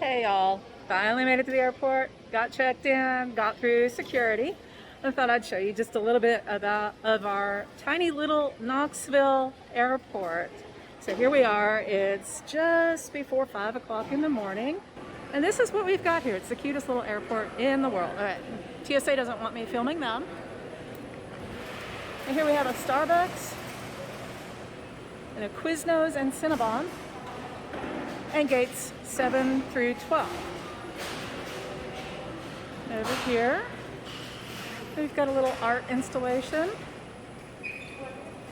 Hey y'all, finally made it to the airport, got checked in, got through security. I thought I'd show you just a little bit of our tiny little Knoxville airport. So here we are, it's just before 5 o'clock in the morning. And this is what we've got here. It's the cutest little airport in the world. All right, TSA doesn't want me filming them. And here we have a Starbucks and a Quiznos and Cinnabon. And gates 7 through 12. Over here, we've got a little art installation.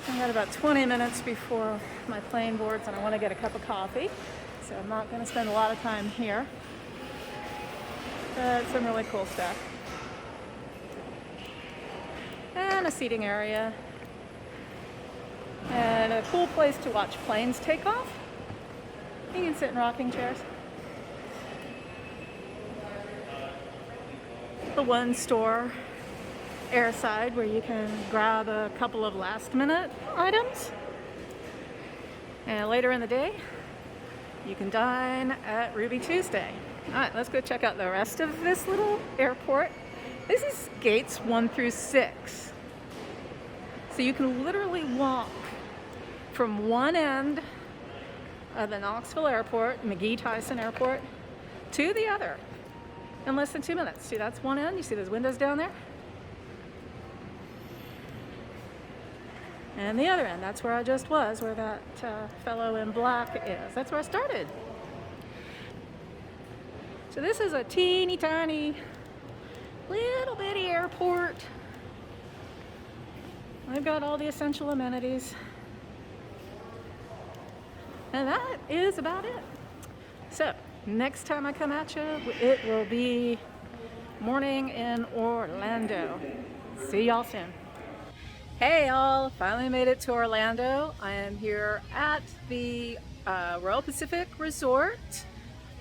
I've got about 20 minutes before my plane boards and I want to get a cup of coffee. So I'm not going to spend a lot of time here. But some really cool stuff. And a seating area. And a cool place to watch planes take off. You can sit in rocking chairs. The one store airside where you can grab a couple of last minute items. And later in the day, you can dine at Ruby Tuesday. All right, let's go check out the rest of this little airport. This is gates 1 through 6. So you can literally walk from one end of the Knoxville Airport, McGee-Tyson Airport, to the other in less than 2 minutes. See, that's one end. You see those windows down there? And the other end, that's where I just was, where that fellow in black is. That's where I started. So this is a teeny tiny, little bitty airport. I've got all the essential amenities. And that is about it. So, next time I come at you, it will be morning in Orlando. See y'all soon. Hey y'all, finally made it to Orlando. I am here at the Royal Pacific Resort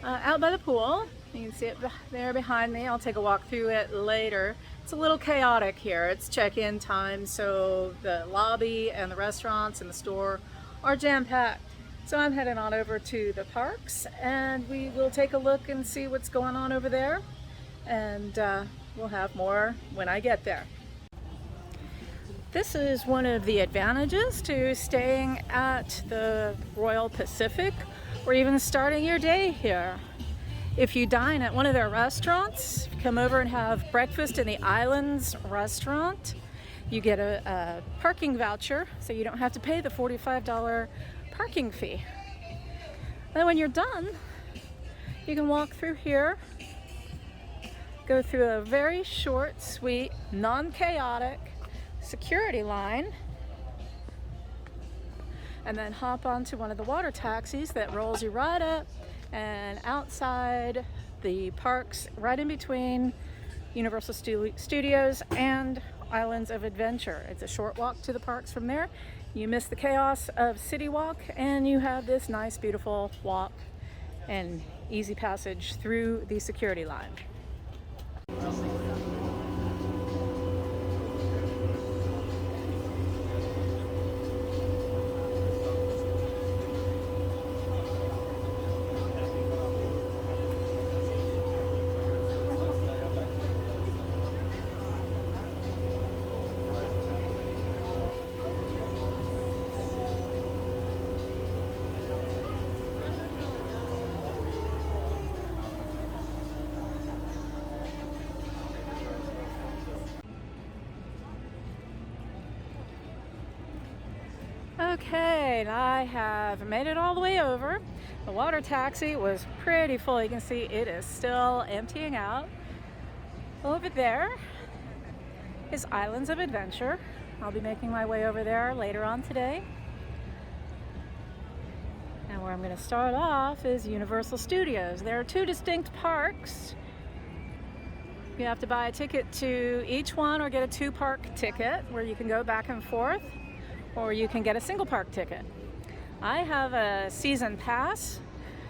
out by the pool. You can see it there behind me. I'll take a walk through it later. It's a little chaotic here. It's check-in time, so the lobby and the restaurants and the store are jam-packed. So I'm heading on over to the parks and we will take a look and see what's going on over there, and we'll have more when I get there. This is one of the advantages to staying at the Royal Pacific or even starting your day here. If you dine at one of their restaurants, come over and have breakfast in the Islands restaurant, you get a parking voucher so you don't have to pay the $45 parking fee. Then when you're done, you can walk through here, go through a very short, sweet, non-chaotic security line, and then hop onto one of the water taxis that rolls you right up and outside the parks, right in between Universal Studios and Islands of Adventure. It's a short walk to the parks from there. You miss the chaos of City Walk and you have this nice, beautiful walk and easy passage through the security line. Okay, and I have made it all the way over. The water taxi was pretty full. You can see it is still emptying out. Over there is Islands of Adventure. I'll be making my way over there later on today. And where I'm going to start off is Universal Studios. There are two distinct parks. You have to buy a ticket to each one or get a two-park ticket where you can go back and forth, or you can get a single park ticket. I have a season pass.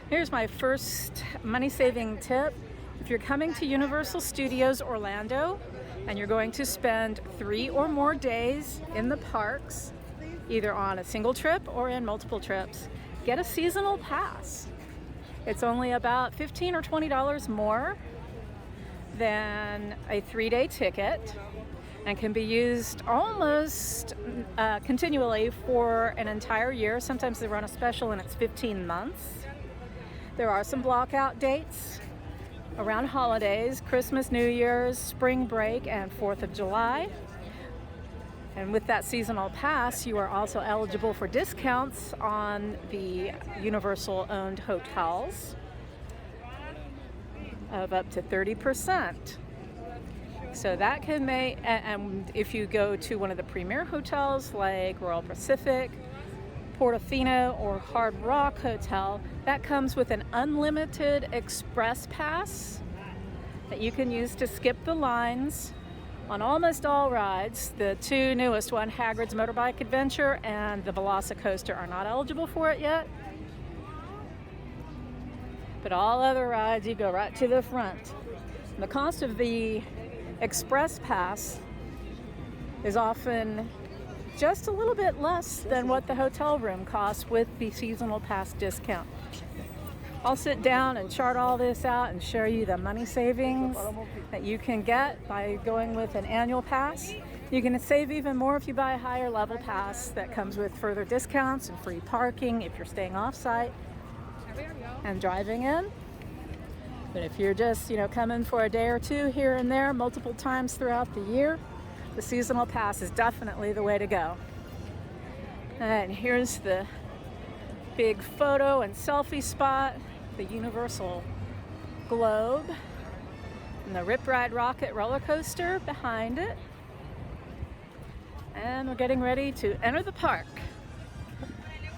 Here's my first money-saving tip. If you're coming to Universal Studios Orlando and you're going to spend 3 or more days in the parks, either on a single trip or in multiple trips, get a seasonal pass. It's only about $15 or $20 more than a 3-day ticket and can be used almost continually for an entire year. Sometimes they run a special and it's 15 months. There are some block-out dates around holidays: Christmas, New Year's, spring break, and 4th of July. And with that seasonal pass, you are also eligible for discounts on the Universal-owned hotels of up to 30%. So that can make, and if you go to one of the premier hotels like Royal Pacific, Portofino, or Hard Rock Hotel, that comes with an unlimited express pass that you can use to skip the lines on almost all rides. The two newest one, Hagrid's Motorbike Adventure and the Velocicoaster, are not eligible for it yet. But all other rides, you go right to the front. The cost of the express pass is often just a little bit less than what the hotel room costs with the seasonal pass discount. I'll sit down and chart all this out and show you the money savings that you can get by going with an annual pass. You can save even more if you buy a higher level pass that comes with further discounts and free parking if you're staying off-site and driving in. But if you're just, coming for a day or two here and there multiple times throughout the year, the seasonal pass is definitely the way to go. And here's the big photo and selfie spot, the Universal Globe, and the Rip Ride Rocket roller coaster behind it. And we're getting ready to enter the park.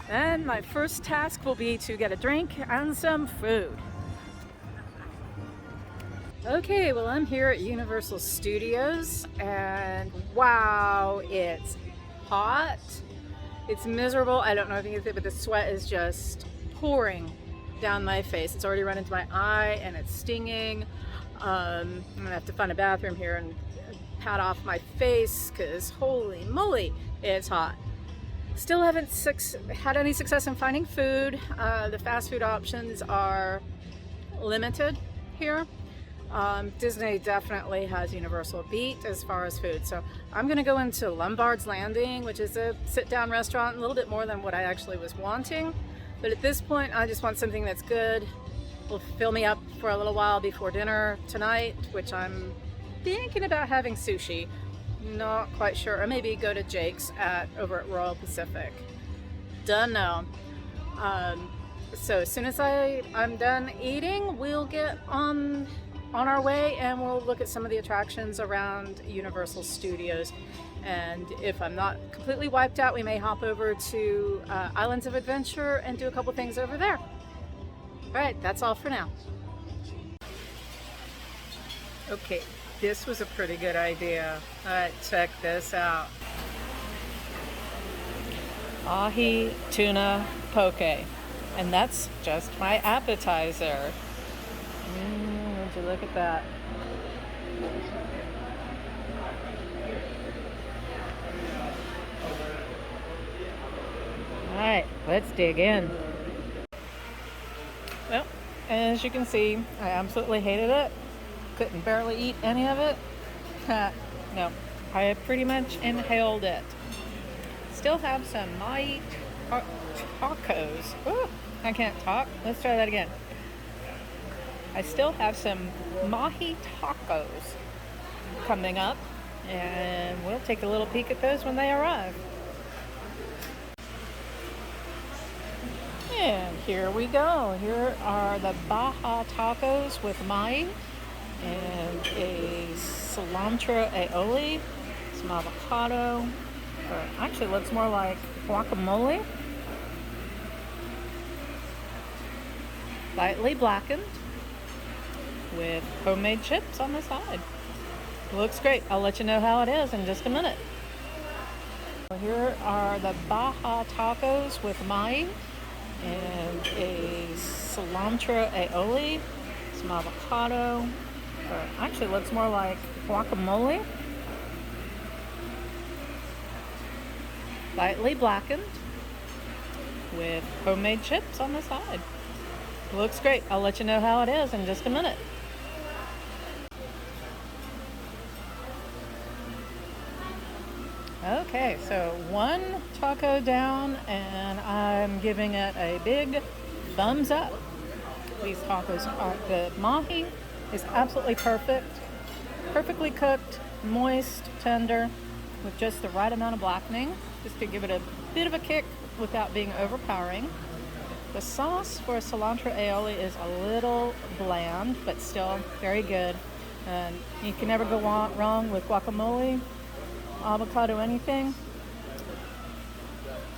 And my first task will be to get a drink and some food. Okay, well, I'm here at Universal Studios, and wow, it's hot. It's miserable. I don't know if you can see it, but the sweat is just pouring down my face. It's already run into my eye and it's stinging. I'm gonna have to find a bathroom here and pat off my face because holy moly, it's hot. Still haven't had any success in finding food. The fast food options are limited here. Disney definitely has Universal beat as far as food. So I'm going to go into Lombards Landing, which is a sit-down restaurant, a little bit more than what I actually was wanting. But at this point, I just want something that's good. Will fill me up for a little while before dinner tonight, which I'm thinking about having sushi. Not quite sure. Or maybe go to Jake's over at Royal Pacific. Don't know. So as soon as I'm done eating, we'll get on our way and we'll look at some of the attractions around Universal Studios. And if I'm not completely wiped out, we may hop over to Islands of Adventure and do a couple things over there. All right, that's all for now. Okay, this was a pretty good idea. All right, check this out. Ahi tuna poke. And that's just my appetizer. Would you look at that? All right, let's dig in. Well, as you can see, I absolutely hated it. Couldn't barely eat any of it. No, I pretty much inhaled it. Still have some mahi tacos. Ooh, I can't talk. Let's try that again. I still have some mahi tacos coming up, and we'll take a little peek at those when they arrive. And here we go. Here are the Baja tacos with mahi and a cilantro aioli, some avocado. Actually, looks more like guacamole. Lightly blackened with homemade chips on the side. Looks great. I'll let you know how it is in just a minute. Here are the Baja tacos with mahi and a cilantro aioli, some avocado. Actually, looks more like guacamole. Lightly blackened with homemade chips on the side. Looks great. I'll let you know how it is in just a minute. Okay, so one taco down, and I'm giving it a big thumbs up. These tacos are, the mahi is absolutely perfect. Perfectly cooked, moist, tender, with just the right amount of blackening, just to give it a bit of a kick without being overpowering. The sauce for cilantro aioli is a little bland, but still very good. And you can never go wrong with guacamole, avocado, anything.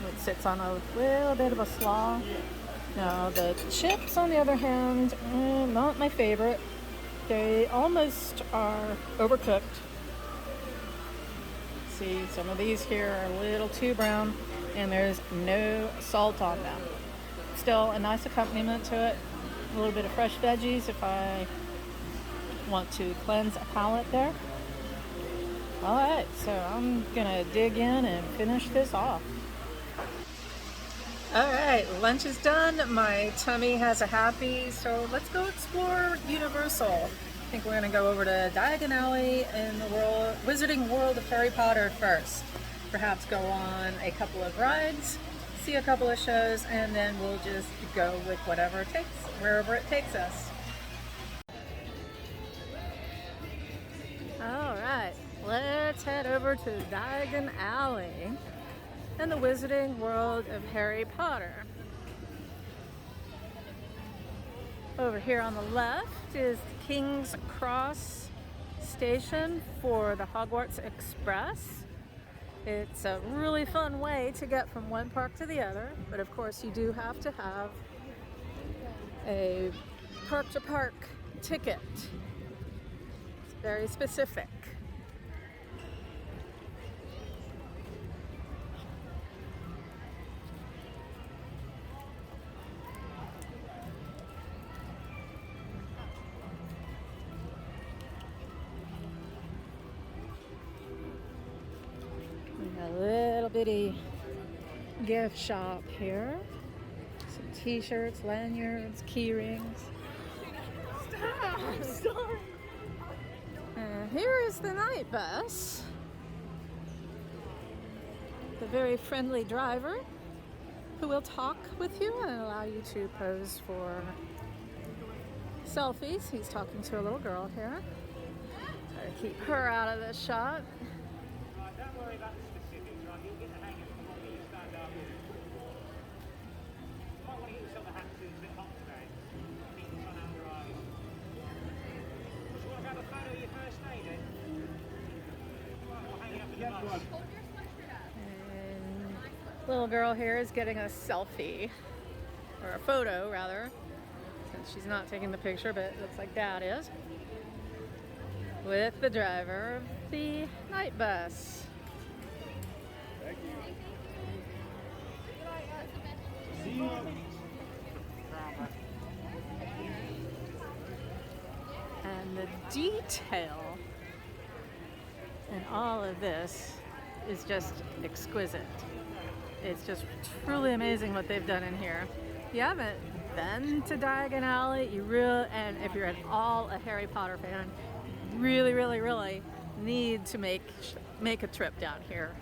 It sits on a little bit of a slaw. Now the chips, on the other hand, not my favorite. They almost are overcooked. See, some of these here are a little too brown, and there's no salt on them. Still a nice accompaniment to it. A little bit of fresh veggies if I want to cleanse a palate there. Alright, so I'm gonna dig in and finish this off. Alright, lunch is done. My tummy has a happy, so let's go explore Universal. I think we're gonna go over to Diagon Alley in the Wizarding World of Harry Potter first. Perhaps go on a couple of rides, see a couple of shows, and then we'll just go with whatever it takes, wherever it takes us. Alright, let's head over to Diagon Alley and the Wizarding World of Harry Potter. Over here on the left is the King's Cross station for the Hogwarts Express. It's a really fun way to get from one park to the other, but of course you do have to have a park-to-park ticket. It's very specific. A little bitty gift shop here. Some t-shirts, lanyards, key rings. Stop! Sorry. And here is the night bus. The very friendly driver who will talk with you and allow you to pose for selfies. He's talking to a little girl here. Try to keep her out of the shot. Don't worry about the specifics, right? You'll get the hang of it before you stand up. You might want to get yourself a hat too, it's a bit hot today. Keep the sun out your eyes. Do you want to grab a photo of your first day then? Or hang it up in the bus? And little girl here is getting a selfie, or a photo rather, since she's not taking the picture, but it looks like Dad is, with the driver of the night bus. Thank you. And the detail in all of this is just exquisite. It's just truly amazing what they've done in here. If you haven't been to Diagon Alley, and if you're at all a Harry Potter fan, you really need to make a trip down here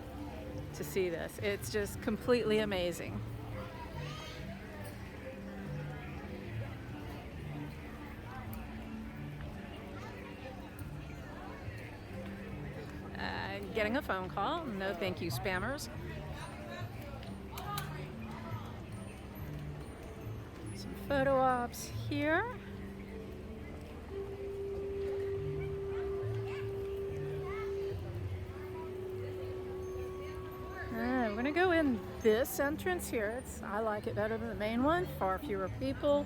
to see this. It's just completely amazing. Getting a phone call. No thank you, spammers. Some photo ops here. We're gonna go in this entrance here. I like it better than the main one. Far fewer people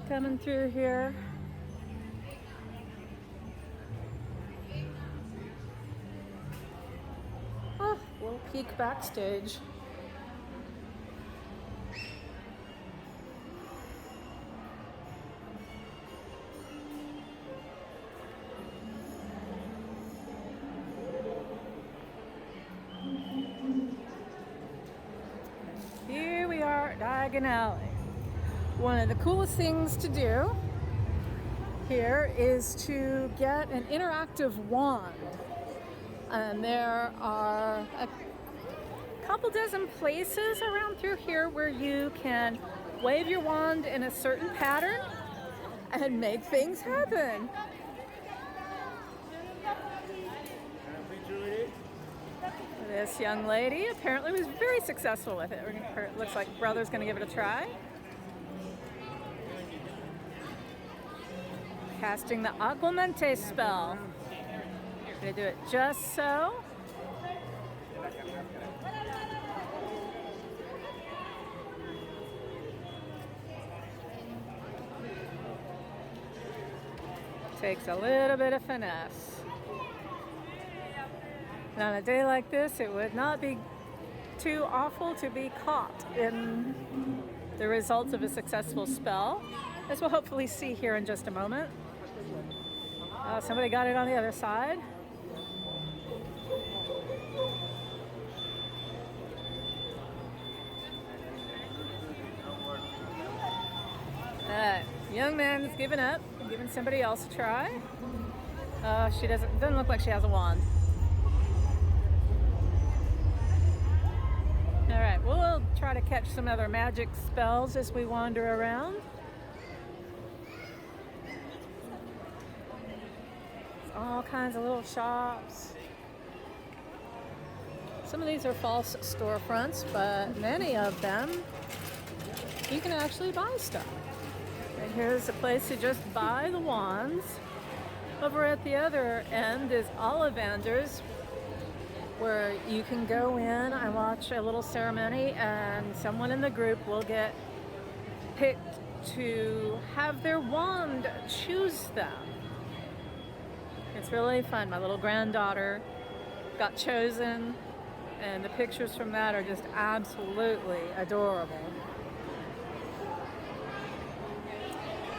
coming through here. Oh, we'll peek backstage. Here we are at Diagon Alley. One of the coolest things to do here is to get an interactive wand. And there are a couple dozen places around through here where you can wave your wand in a certain pattern and make things happen. This young lady apparently was very successful with it. It looks like brother's going to give it a try. Casting the Aguamente spell. Gonna do it just so. Takes a little bit of finesse. And on a day like this, it would not be too awful to be caught in the results of a successful spell, as we'll hopefully see here in just a moment. Somebody got it on the other side. Young man's given up, giving somebody else a try. She doesn't look like she has a wand. All right, we'll try to catch some other magic spells as we wander around. There's all kinds of little shops. Some of these are false storefronts, but many of them you can actually buy stuff. And here's a place to just buy the wands. Over at the other end is Ollivanders, where you can go in and watch a little ceremony, and someone in the group will get picked to have their wand choose them. It's really fun. My little granddaughter got chosen, and the pictures from that are just absolutely adorable.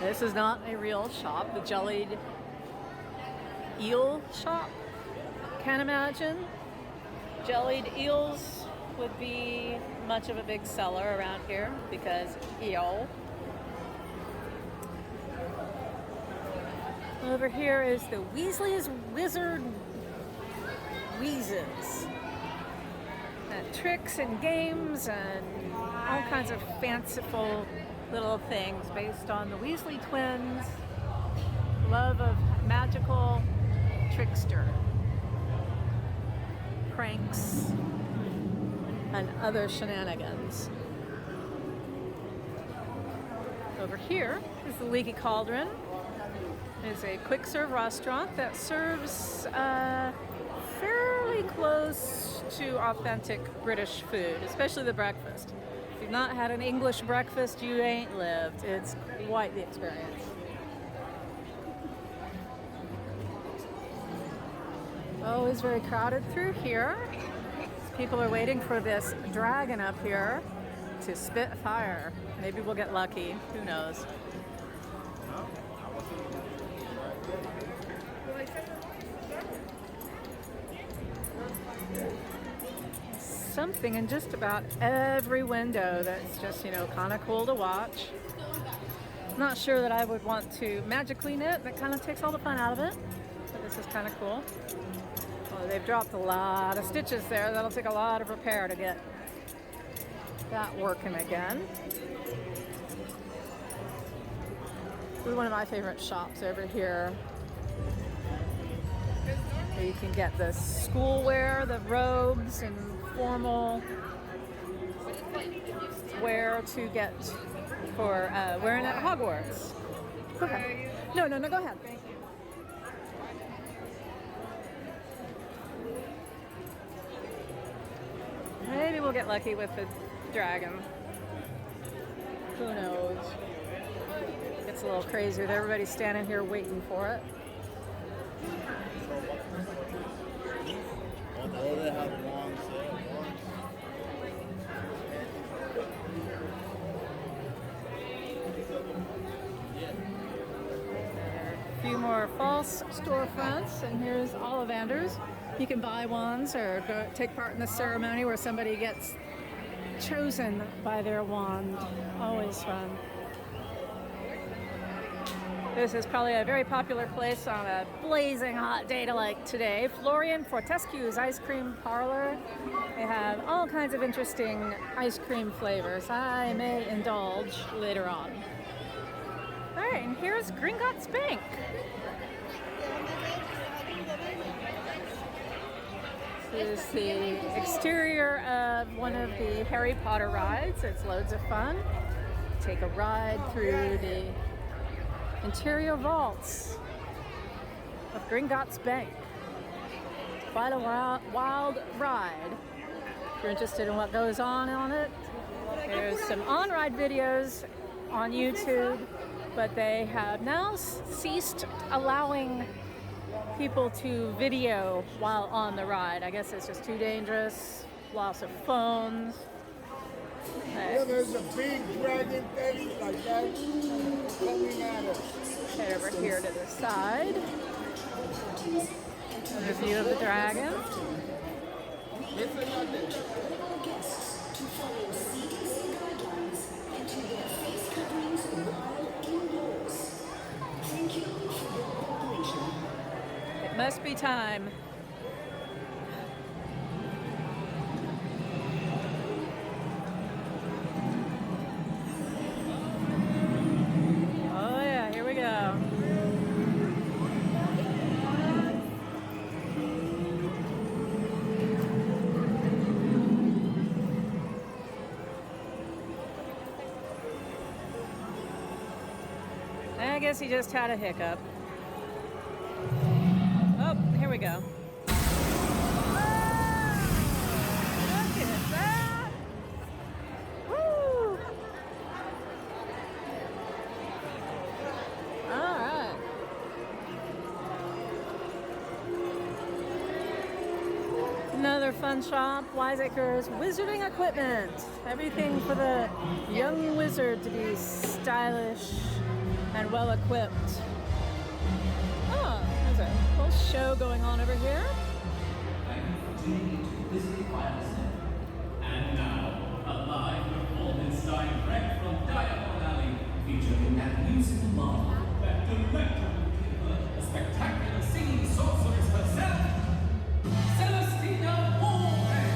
This is not a real shop, the jellied eel shop. Can't imagine jellied eels would be much of a big seller around here because eel. Over here is the Weasley's Wizard Wheezes. Tricks and games and all kinds of fanciful little things based on the Weasley twins' love of magical trickster, pranks, and other shenanigans. Over here is the Leaky Cauldron. It's a quick serve restaurant that serves fairly close to authentic British food, especially the breakfast. If you've not had an English breakfast, you ain't lived. It's quite the experience. Always very crowded through here. People are waiting for this dragon up here to spit fire. Maybe we'll get lucky. Who knows? Something in just about every window that's just, kind of cool to watch. Not sure that I would want to magically knit. That kind of takes all the fun out of it. But this is kind of cool. Well, they've dropped a lot of stitches there. That'll take a lot of repair to get that working again. This is one of my favorite shops over here. Where you can get the schoolwear, the robes, and formal wear to get for wearing at Hogwarts. Okay. No, go ahead. Maybe we'll get lucky with the dragon. Who knows? It's a little crazy with everybody standing here waiting for it. A few more false storefronts, and here's Ollivanders. You can buy wands or go take part in the ceremony where somebody gets chosen by their wand. Always fun. This is probably a very popular place on a blazing hot day like today. Florian Fortescue's Ice Cream Parlor. They have all kinds of interesting ice cream flavors. I may indulge later on. All right, and here's Gringott's Bank. This is the exterior of one of the Harry Potter rides. It's loads of fun. Take a ride through the interior vaults of Gringott's Bank. Quite a wild ride. If you're interested in what goes on it, there's some on-ride videos on YouTube, but they have now ceased allowing people to video while on the ride. I guess it's just too dangerous. Lots of phones. Yeah, there's a big dragon thing like that coming at us. Head over here to the side. Another view of the dragon. It must be time. Oh yeah, here we go. I guess he just had a hiccup. Oh, here we go. Oh, look at that! Woo! All right. Another fun shop, Wiseacre's Wizarding Equipment. Everything for the young wizard to be stylish and well equipped. Oh, there's a whole show going on over here. And now, a live performance direct from Diagon Alley, featuring that musical marvel, that delectable keeper, a spectacular singing sorceress herself, Celestina Warren.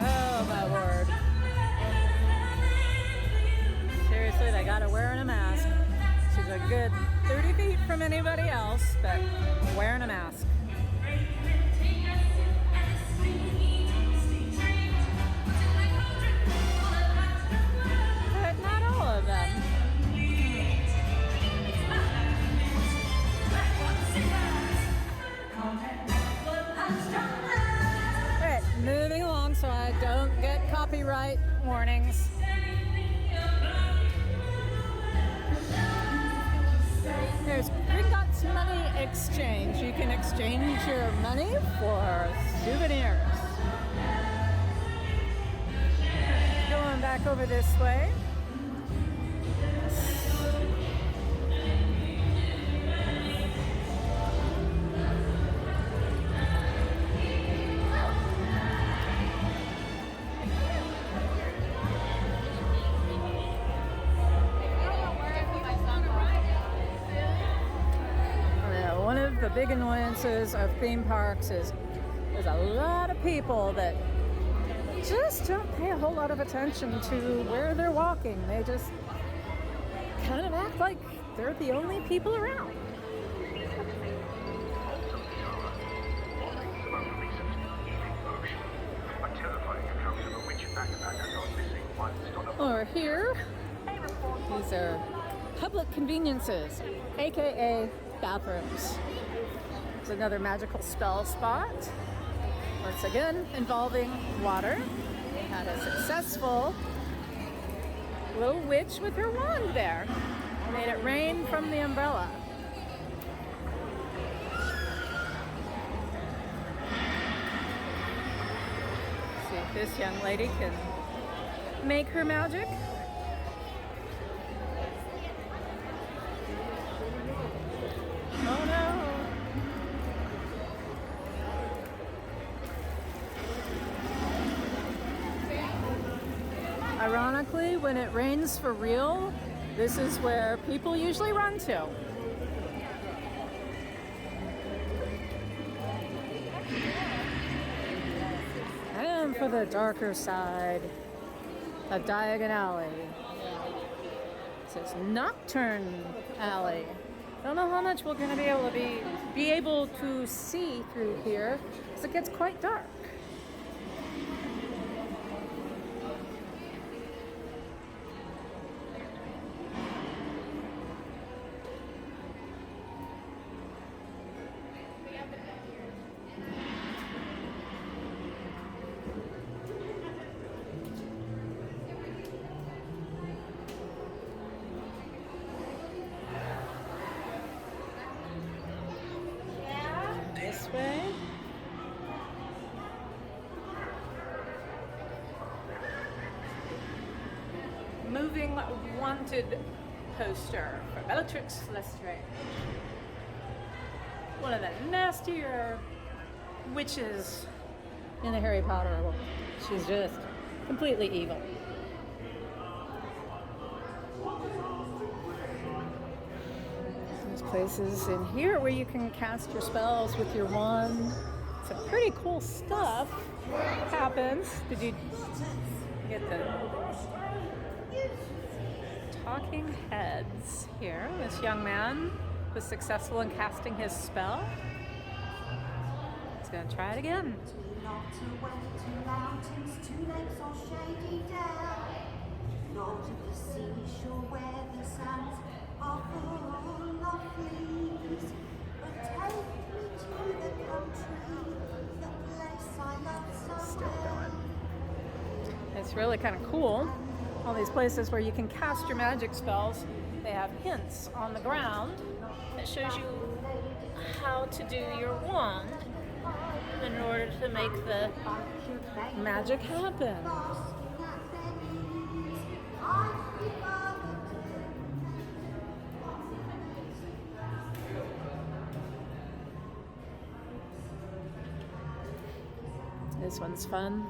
Oh my word. Seriously, they got her wearing a mask. She's a good 30 feet from anybody else, but wearing a mask. But not all of them. Alright, moving along so I don't get copyright warnings. There's Gringott's Money Exchange. You can exchange your money for souvenirs. Going back over this way. One of the big annoyances of theme parks is there's a lot of people that just don't pay a whole lot of attention to where they're walking. They just kind of act like they're the only people around. Over here, these are public conveniences, aka bathrooms. There's another magical spell spot. Once again, involving water. We had a successful little witch with her wand there. Made it rain from the umbrella. See if this young lady can make her magic. Oh no! Ironically, when it rains for real, this is where people usually run to. And for the darker side of Diagon Alley, it says Nocturne Alley. Don't know how much we're going to be able to see through here, because it gets quite dark. This way. Moving wanted poster for Bellatrix Lestrange. One of the nastier witches in the Harry Potter world. She's just completely evil. There's places in here where you can cast your spells with your wand. Some pretty cool stuff happens. Did you get the talking heads here? This young man was successful in casting his spell. He's gonna try it again. Not away to mountains, to lakes or shady dell, nor to the seashore where the sands are full of fleas. But take me to the country, the place I love so well. It's really kind of cool. All these places where you can cast your magic spells, they have hints on the ground that shows you how to do your wand in order to make the magic happen. This one's fun.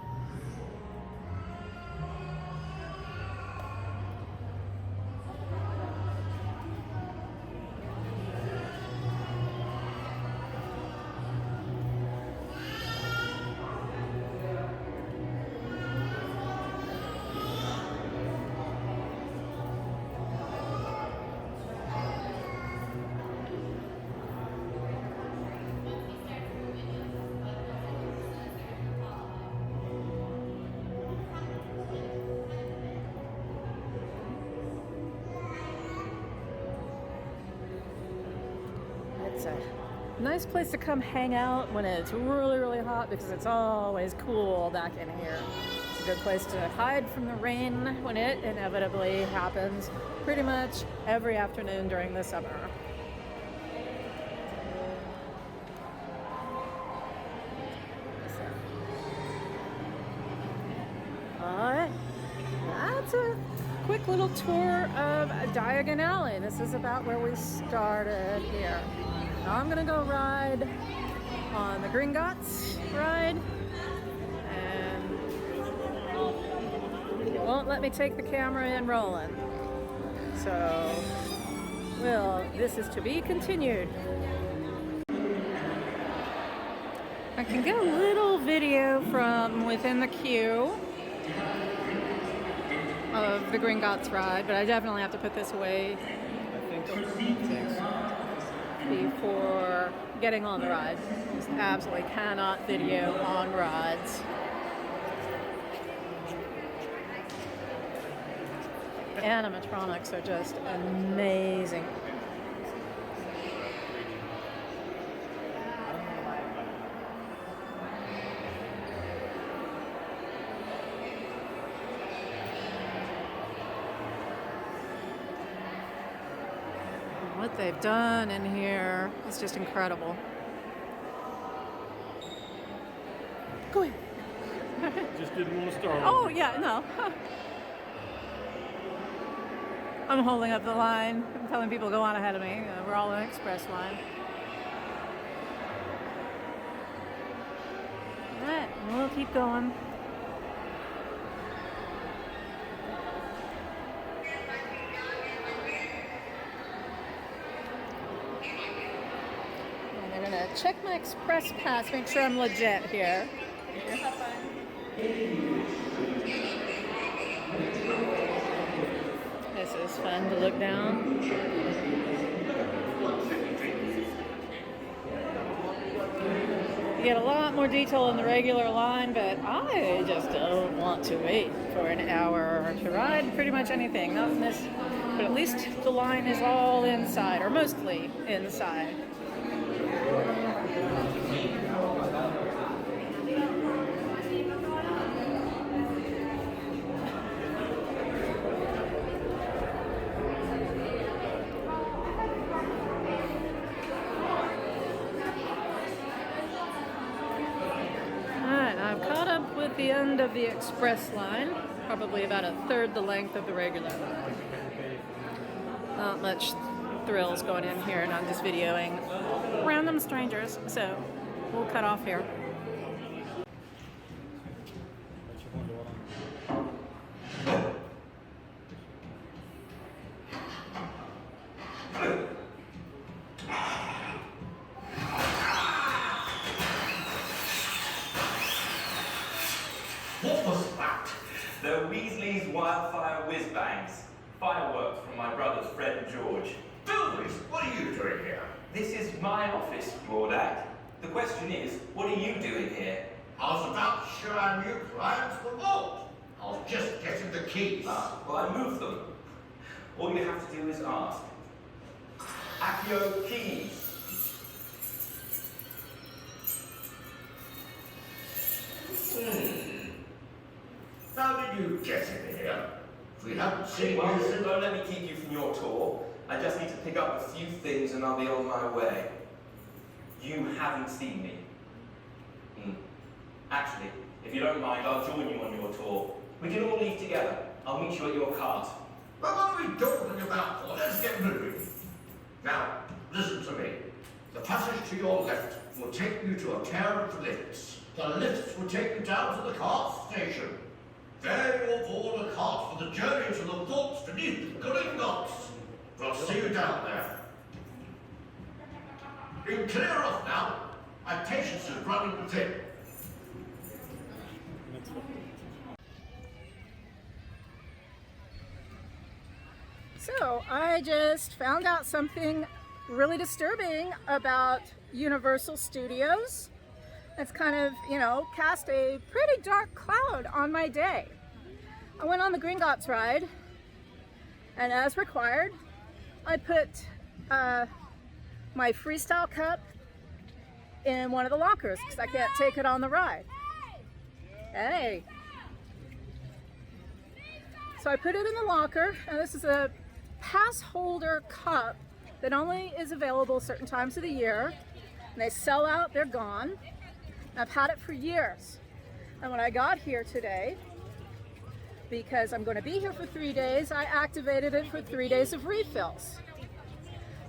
It's a nice place to come hang out when it's really, really hot, because it's always cool back in here. It's a good place to hide from the rain when it inevitably happens pretty much every afternoon during the summer. Alright, that's a quick little tour of Diagon Alley. This is about where we started here. Now I'm gonna go ride on the Gringott ride, and it won't let me take the camera in rolling. So, well, this is to be continued. I can get a little video from within the queue of the Gringott's ride, but I definitely have to put this away before getting on the ride. Just absolutely cannot video on rides. The animatronics are just amazing. What they've done in here is just incredible. Go ahead. Just didn't want to start. Oh, yeah, no. I'm holding up the line. I'm telling people go on ahead of me. We're all in express line. All right, we'll keep going. check my express pass, make sure I'm legit here. This is fun to look down. You get a lot more detail in the regular line, but I just don't want to wait for an hour to ride pretty much anything. Not in this, but at least the line is all inside, or mostly inside. The end of the express line, probably about a third the length of the regular line. Not much thrills going in here, and I'm just videoing random strangers, so we'll cut off here. What was that? The Weasley's wildfire whiz-bangs. Fireworks from my brothers Fred and George. Bilbys, what are you doing here? This is my office, Lord. The question is, what are you doing here? I was about to show our new clients the vault. I was just getting the keys. Well, I moved them. All you have to do is ask. Accio keys. How did you get in here? We haven't seen Well, you since... don't let me keep you from your tour. I just need to pick up a few things and I'll be on my way. You haven't seen me. Actually, if you don't mind, I'll join you on your tour. We can all leave together. I'll meet you at your cart. Well, what are we talking about for? Let's get moving. Now, listen to me. The passage to your left will take you to a pair of lifts. The lifts will take you down to the cart station. There you'll board a cart for the journey to the vaults beneath the Gringott. We'll see you down there. You can clear off now. My patience is running thin. So I just found out something really disturbing about Universal Studios. It's kind of, cast a pretty dark cloud on my day. I went on the Gringotts ride, and as required, I put my freestyle cup in one of the lockers because I can't take it on the ride. Hey! So I put it in the locker, and this is a pass holder cup that only is available certain times of the year. And they sell out, they're gone. I've had it for years. And when I got here today, because I'm going to be here for 3 days, I activated it for 3 days of refills.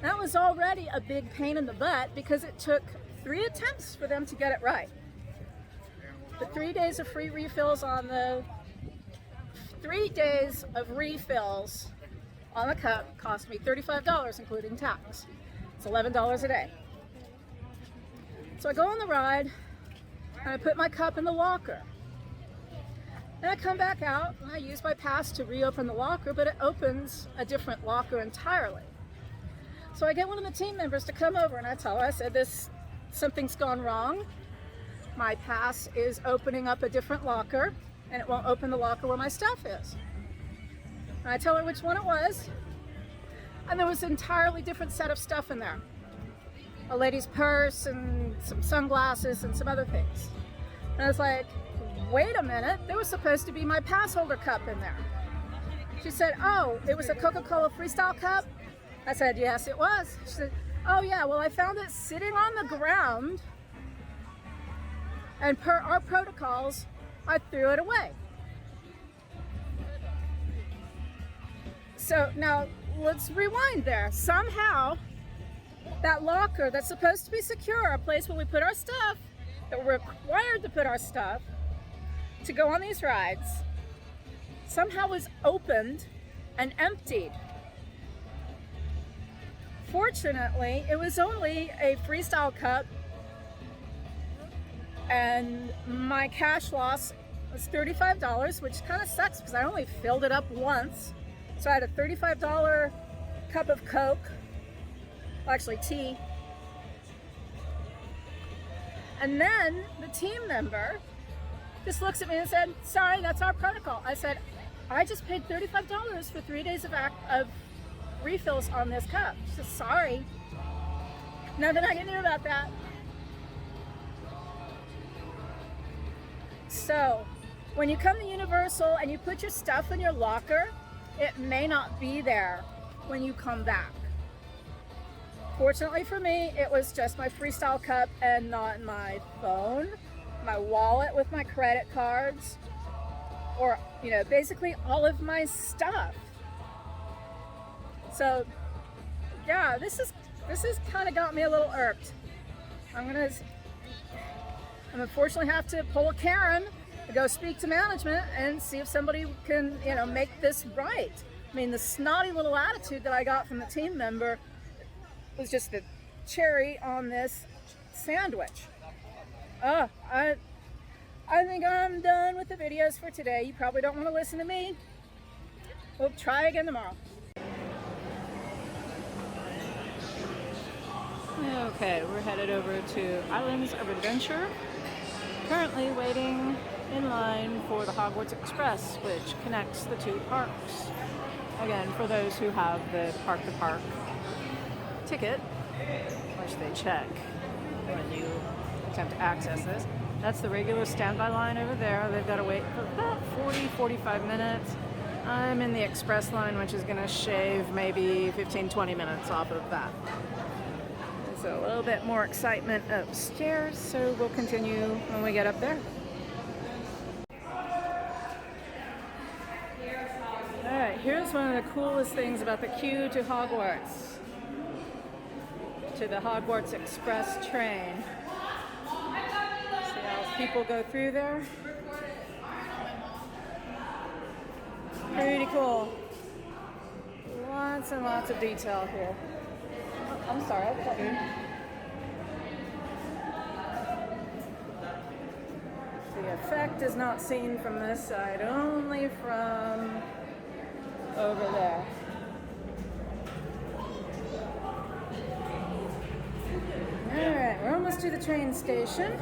That was already a big pain in the butt because it took 3 attempts for them to get it right. The 3 days of free refills on the 3 days of refills on the cup cost me $35, including tax. It's $11 a day. So I go on the ride, and I put my cup in the locker. Then I come back out, and I use my pass to reopen the locker, but it opens a different locker entirely. So I get one of the team members to come over, and I tell her, I said, something's gone wrong. My pass is opening up a different locker, and it won't open the locker where my stuff is. And I tell her which one it was, and there was an entirely different set of stuff in there. A lady's purse and some sunglasses and some other things. And I was like, wait a minute, there was supposed to be my pass holder cup in there. She said, oh, it was a Coca-Cola Freestyle cup? I said, yes, it was. She said, oh yeah, well I found it sitting on the ground, and per our protocols, I threw it away. So now let's rewind there. Somehow, that locker that's supposed to be secure, a place where we put our stuff, that we're required to put our stuff to go on these rides, somehow was opened and emptied. Fortunately, it was only a Freestyle cup and my cash loss was $35, which kind of sucks because I only filled it up once. So I had a $35 cup of Coke, well, actually tea. And then the team member just looks at me and said, sorry, that's our protocol. I said, I just paid $35 for 3 days of refills on this cup. She said, sorry. Nothing I can do about that. So, when you come to Universal and you put your stuff in your locker, it may not be there when you come back. Fortunately for me, it was just my Freestyle cup and not my phone, my wallet with my credit cards, or, you know, basically all of my stuff. So, yeah, this is kind of got me a little irked. I'm unfortunately have to pull a Karen to go speak to management and see if somebody can, you know, make this right. I mean, the snotty little attitude that I got from the team member was just the cherry on this sandwich. I think I'm done with the videos for today. You probably don't want to listen to me. We'll try again tomorrow. Okay, we're headed over to Islands of Adventure. Currently waiting in line for the Hogwarts Express, which connects the two parks. Again, for those who have the park-to-park ticket, which they check when you attempt to access this. That's the regular standby line over there. They've got to wait for about 40-45 minutes. I'm in the express line, which is going to shave maybe 15-20 minutes off of that. So a little bit more excitement upstairs, so we'll continue when we get up there. Alright, here's one of the coolest things about the queue to Hogwarts. To the Hogwarts Express train. See how people go through there? Pretty cool. Lots and lots of detail here. Oh, I'm sorry, I cut you. The effect is not seen from this side, only from over there. Alright, we're almost to the train station.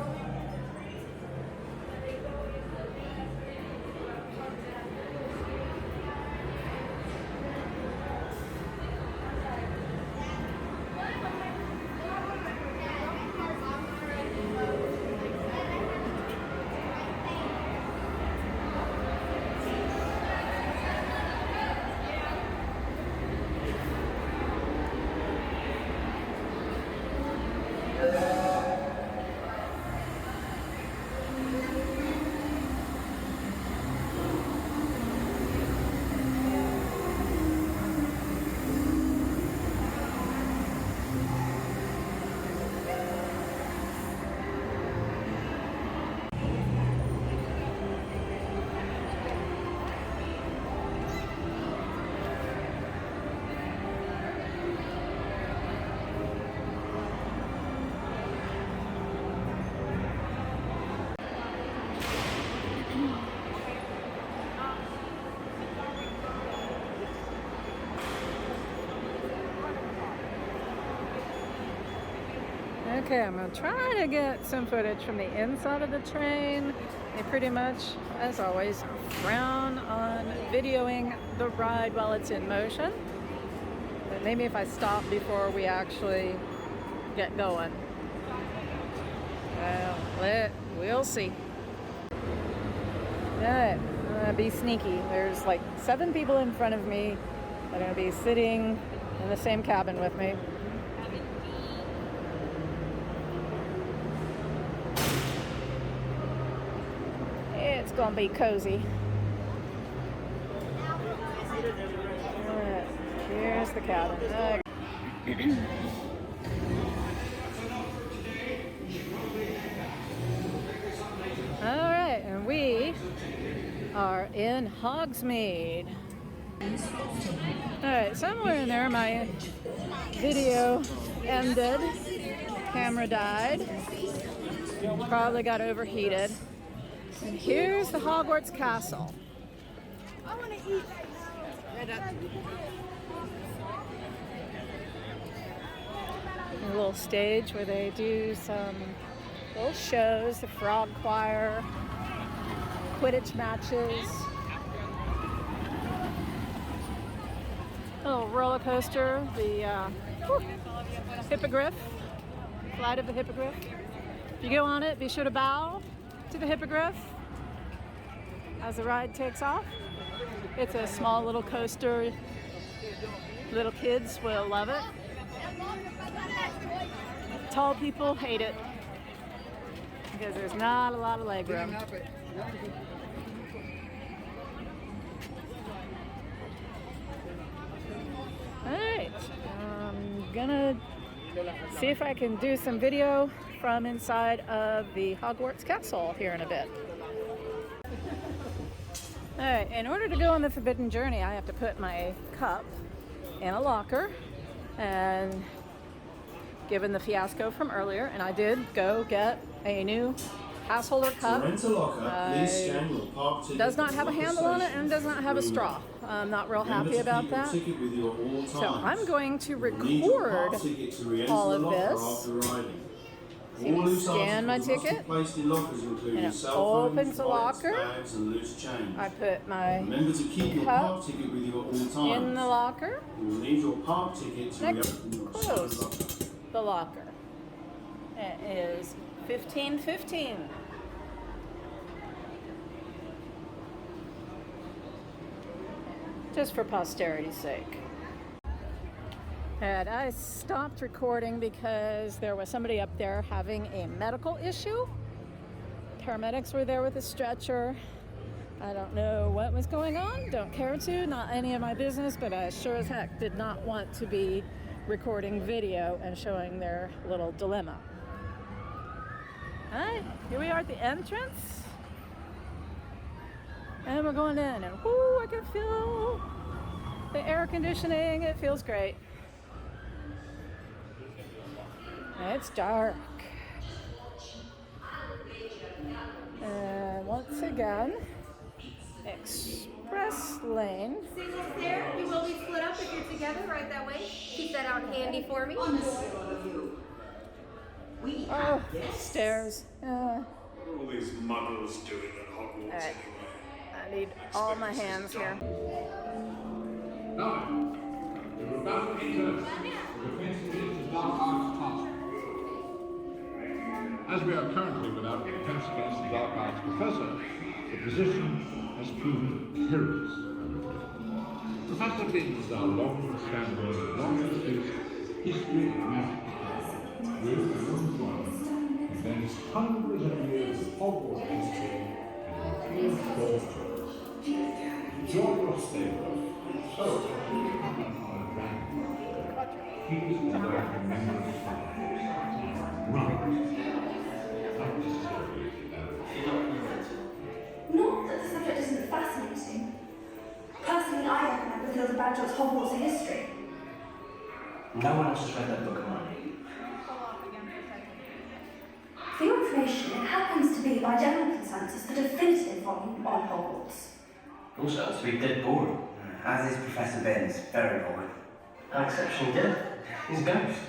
Okay, I'm going to try to get some footage from the inside of the train. They pretty much, as always, frown on videoing the ride while it's in motion. But maybe if I stop before we actually get going. Well, we'll see. Alright, I'm going to be sneaky. There's like 7 people in front of me that are going to be sitting in the same cabin with me. It's gonna be cozy. Here's the cabin. Alright, and we are in Hogsmeade. Alright, somewhere in there my video ended. Camera died. Probably got overheated. And here's the Hogwarts castle. I want to eat right now. A little stage where they do some little shows, the frog choir, Quidditch matches, a little roller coaster, the hippogriff, flight of the hippogriff. If you go on it, be sure to bow to the hippogriff as the ride takes off. It's a small little coaster. Little kids will love it. Tall people hate it because there's not a lot of leg room. Alright, I'm gonna see if I can do some video from inside of the Hogwarts castle here in a bit. Alright, in order to go on the Forbidden Journey, I have to put my cup in a locker, and given the fiasco from earlier, and I did go get a new pass holder cup. Does not have a handle on it and does not have a straw. I'm not real happy about that. So I'm going to record all of this. So you scan my ticket, and it opens the locker. I put my cup in the locker, and I close the locker. It is 15:15. Just for posterity's sake. And I stopped recording because there was somebody up there having a medical issue. Paramedics were there with a stretcher. I don't know what was going on, don't care to, not any of my business, but I sure as heck did not want to be recording video and showing their little dilemma. Alright, here we are at the entrance. And we're going in, and whoo, I can feel the air conditioning. It feels great. It's dark. And once again, express lane. Signals there. You will be split up if you're together right that way. Keep that out handy for me. Oh, stairs. What are all these muggles doing at Hogwarts Alright. anyway? I need all my hands here. Now, we're about to enter the defense dark arts task. As we are currently without defense against the dark arts professor, the position has proven perilous. Professor Binns our long-standing, long-produced history of magic with an own invents hundreds of years of Hogwarts history and a few stories. Enjoy your stay with us. So, he's the remembrance Not that the subject isn't fascinating. Personally, I reckon I feel the Badger's Hogwarts history. No one else has read that book of mine. For your information, it happens to be, by general consensus, the definitive volume on Hogwarts. Also, it's to be dead boring. As is Professor Binns, very boring. How exceptionally dead. He's a ghost.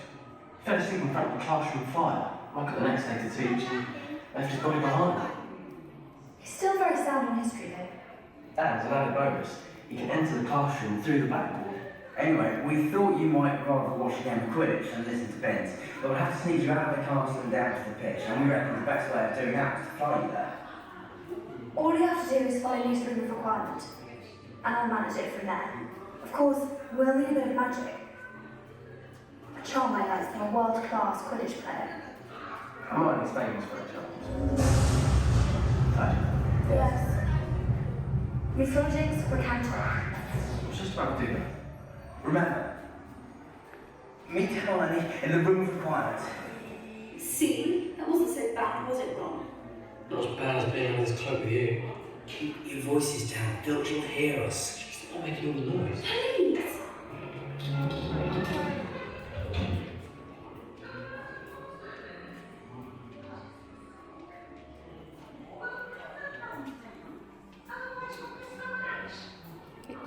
Fell asleep in front of the classroom fire. Woke up the next day to teach and left his body behind him. He's still very sound on history, though. And as an added bonus, he can enter the classroom through the backboard. Anyway, we thought you might rather watch a game of Quidditch than listen to Binns, but we'll have to sneak you out of the castle and down to the pitch, and we reckon the best way of doing that is to fly you there. All you have to do is follow News Room of Requirement, and I'll manage it from there. Of course, we'll need a bit of magic. A charm I learned from a world-class Quidditch player. Hermione's famous for a child. Yes. Miss Rodgers, Recanto. I was just about to do that. Remember, meet Hermione in the room of requirement. See? That wasn't so bad, was it, Ron? Not as bad as being on this cloak with you. Keep your voices down, Filch will hear us. She's not making all the noise. Please!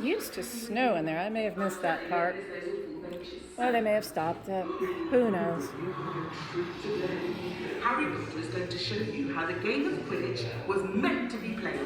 used to snow in there. I may have missed that part. Or they may have stopped it. Who knows? Harry Potter is going to show you how the game of Quidditch was meant to be played.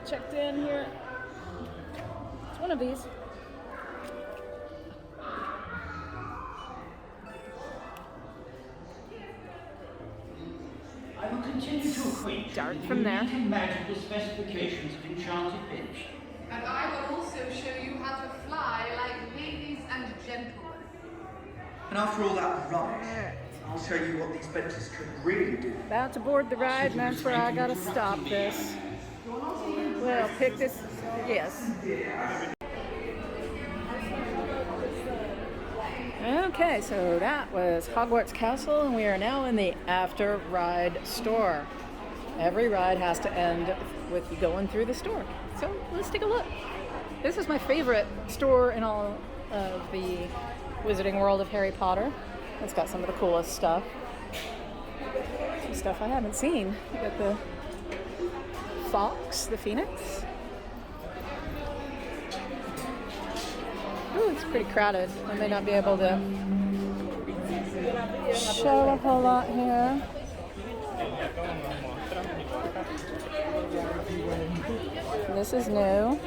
Checked in here. It's one of these. I will continue to acquaint Start you with from there. unique and magical specifications of Enchanted Bench. And I will also show you how to fly like ladies and gentlemen. And after all that rubbish, I'll show you what these benches could really do. About to board the ride, and that's where I gotta stop this. Well, pick this. Yes. Okay, so that was Hogwarts Castle, and we are now in the after ride store. Every ride has to end with you going through the store. So let's take a look. This is my favorite store in all of the Wizarding World of Harry Potter. It's got some of the coolest stuff. Some stuff I haven't seen. You got the Fox, the Phoenix. Ooh, it's pretty crowded. I may not be able to show a whole lot here. This is new.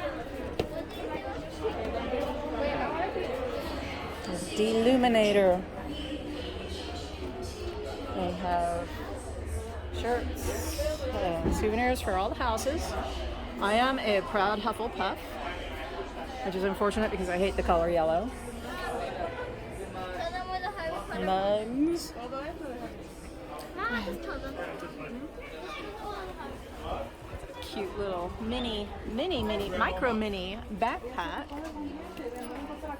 Deluminator. They have shirts and souvenirs for all the houses. I am a proud Hufflepuff, which is unfortunate because I hate the color yellow. Mugs. Cute little mini backpack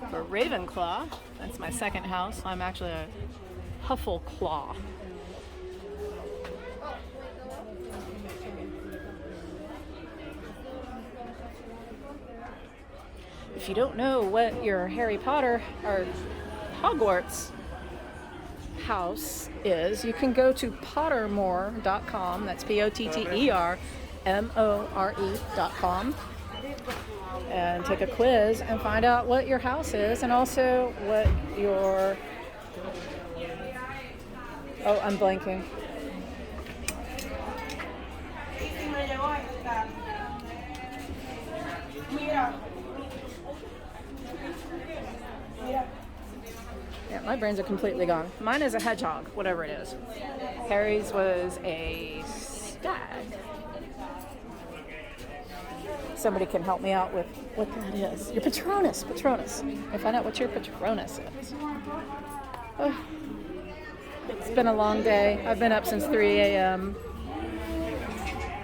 for Ravenclaw. That's my second house. I'm actually a Huffleclaw. If you don't know what your Harry Potter or Hogwarts house is, you can go to pottermore.com. That's POTTERMORE.com and take a quiz and find out what your house is, and also what your... Oh, I'm blanking. Yeah, my brains are completely gone. Mine is a hedgehog, whatever it is. Harry's was a stag. Somebody can help me out with what that is. Your Patronus. I find out what your Patronus is. Oh, it's been a long day. I've been up since 3 a.m.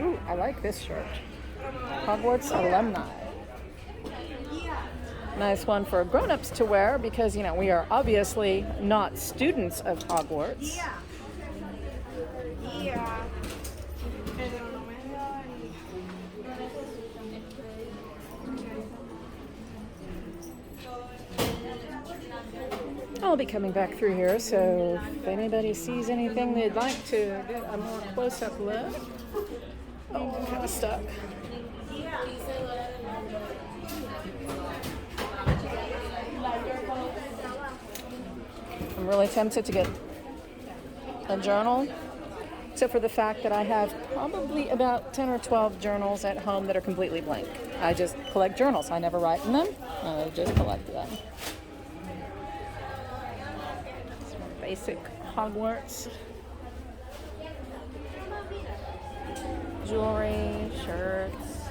Ooh, I like this shirt. Hogwarts alumni. Nice one for grown-ups to wear because, you know, we are obviously not students of Hogwarts. I'll be coming back through here, so if anybody sees anything they'd like to get a more close-up look. Oh, I'm kind of stuck. I'm really tempted to get a journal, except for the fact that I have probably about 10 or 12 journals at home that are completely blank. I just collect journals. I never write in them. I just collect them. Some basic Hogwarts jewelry, shirts.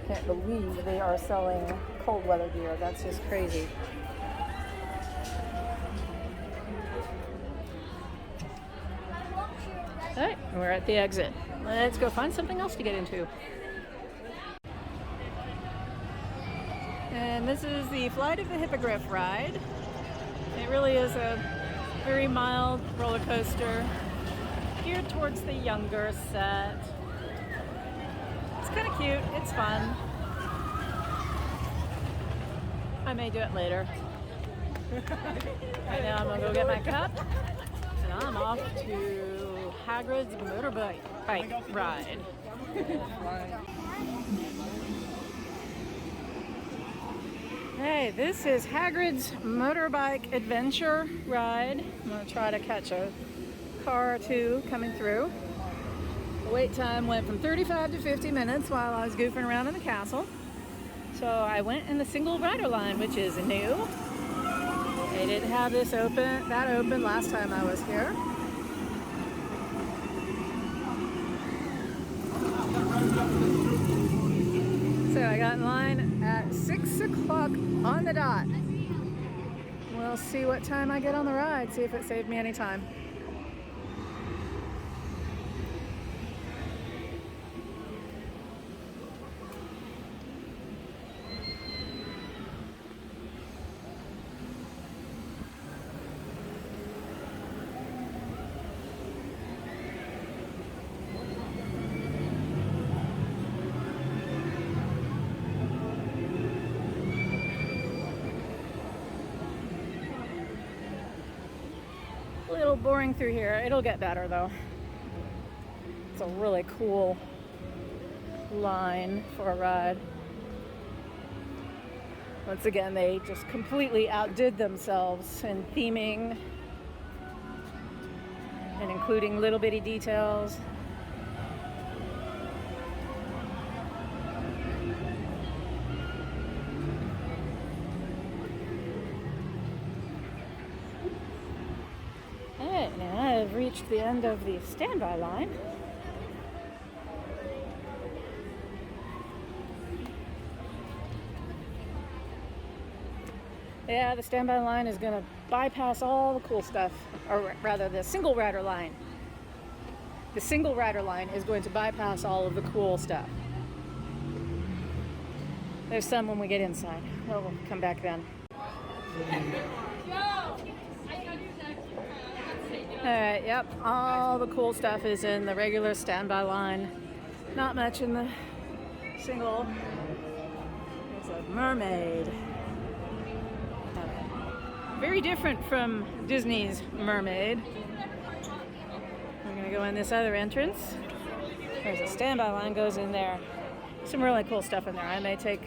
Can't believe they are selling cold weather gear. That's just crazy. Alright, we're at the exit. Let's go find something else to get into. And this is the Flight of the Hippogriff ride. It really is a very mild roller coaster geared towards the younger set. It's kind of cute, it's fun. I may do it later. Right now I'm gonna go get my cup and I'm off to Hagrid's motorbike ride. Hey, this is Hagrid's motorbike adventure ride. I'm gonna try to catch a car or two coming through. The wait time went from 35 to 50 minutes while I was goofing around in the castle. So I went in the single rider line, which is new. They didn't have that open last time I was here. So I got in line at 6 o'clock on the dot. We'll see what time I get on the ride, see if it saved me any time. A little boring through here. It'll get better though. It's a really cool line for a ride. Once again, they just completely outdid themselves in theming and including little bitty details. Alright, now I've reached the end of the standby line. Yeah, the standby line is going to bypass all the cool stuff, or rather the single rider line. The single rider line is going to bypass all of the cool stuff. There's some when we get inside. We'll come back then. Alright, yep, all the cool stuff is in the regular standby line. Not much in the single. There's a mermaid. Very different from Disney's mermaid. We're gonna go in this other entrance. There's a standby line goes in there. Some really cool stuff in there. I may take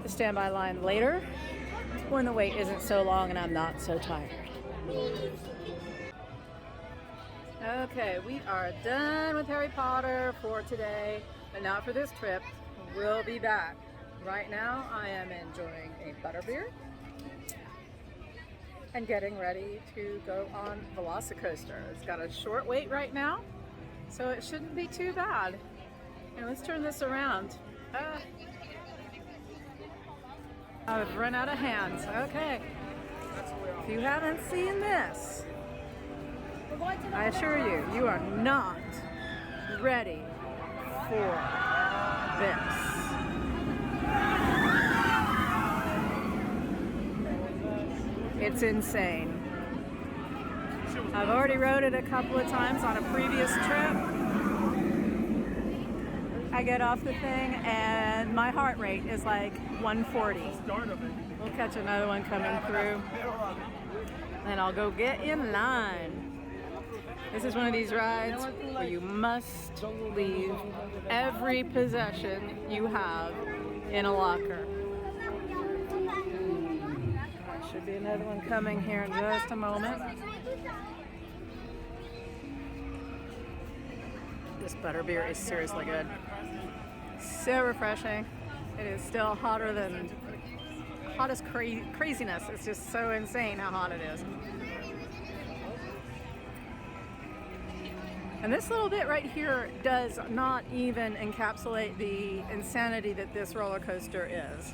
the standby line later when the wait isn't so long and I'm not so tired. Okay, we are done with Harry Potter for today, but not for this trip. We'll be back. Right now, I am enjoying a butterbeer and getting ready to go on Velocicoaster. It's got a short wait right now, so it shouldn't be too bad. And let's turn this around. I've run out of hands. Okay. If you haven't seen this, I assure you, you are not ready for this. It's insane. I've already rode it a couple of times on a previous trip. I get off the thing and my heart rate is like 140. We'll catch another one coming through. And I'll go get in line. This is one of these rides where you must leave every possession you have in a locker. There should be another one coming here in just a moment. This butterbeer is seriously good. So refreshing. It is still hotter than hottest craziness. It's just so insane how hot it is. And this little bit right here does not even encapsulate the insanity that this roller coaster is.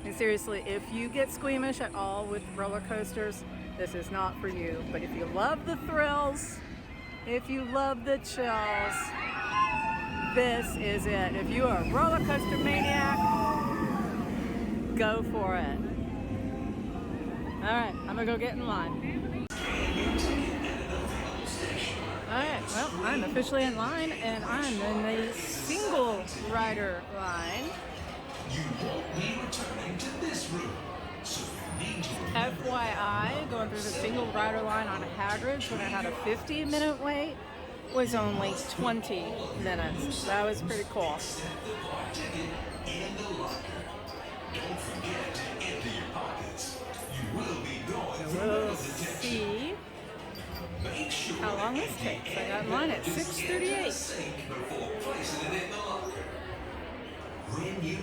And seriously, if you get squeamish at all with roller coasters, this is not for you. But if you love the thrills If you love the chills, this is it. If you are a roller coaster maniac, go for it. All right, I'm gonna go get in line. All right, well, I'm officially in line, and I'm in the single rider line. You won't be returning to this room, so you need to FYI, going through the single rider line on Hagrid's when I had a 50-minute wait was only 20 minutes. That was pretty cool. in the locker. Don't forget to empty your pockets. You will be going We'll see Make sure how long this takes. I got mine at 6:38. before placing it in the locker. When you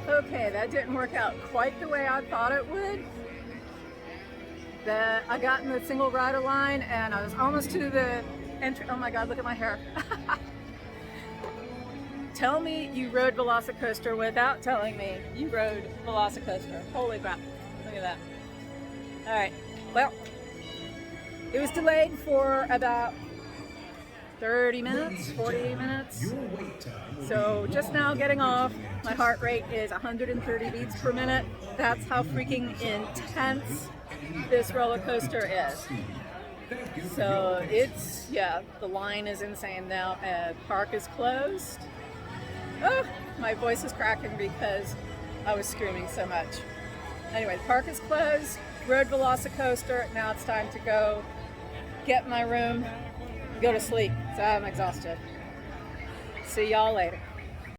Okay, that didn't work out quite the way I thought it would. I got in the single rider line and I was almost to the entry. Oh my God, look at my hair. Tell me you rode Velocicoaster without telling me you rode Velocicoaster. Holy crap, look at that. All right, well, it was delayed for about 30 minutes, 40 minutes. So just now getting off, my heart rate is 130 beats per minute. That's how freaking intense this roller coaster is. So it's, yeah, the line is insane now. Park is closed. Oh, my voice is cracking because I was screaming so much. Anyway, the park is closed, rode Velocicoaster. Now it's time to go get my room, go to sleep. So I'm exhausted. See y'all later.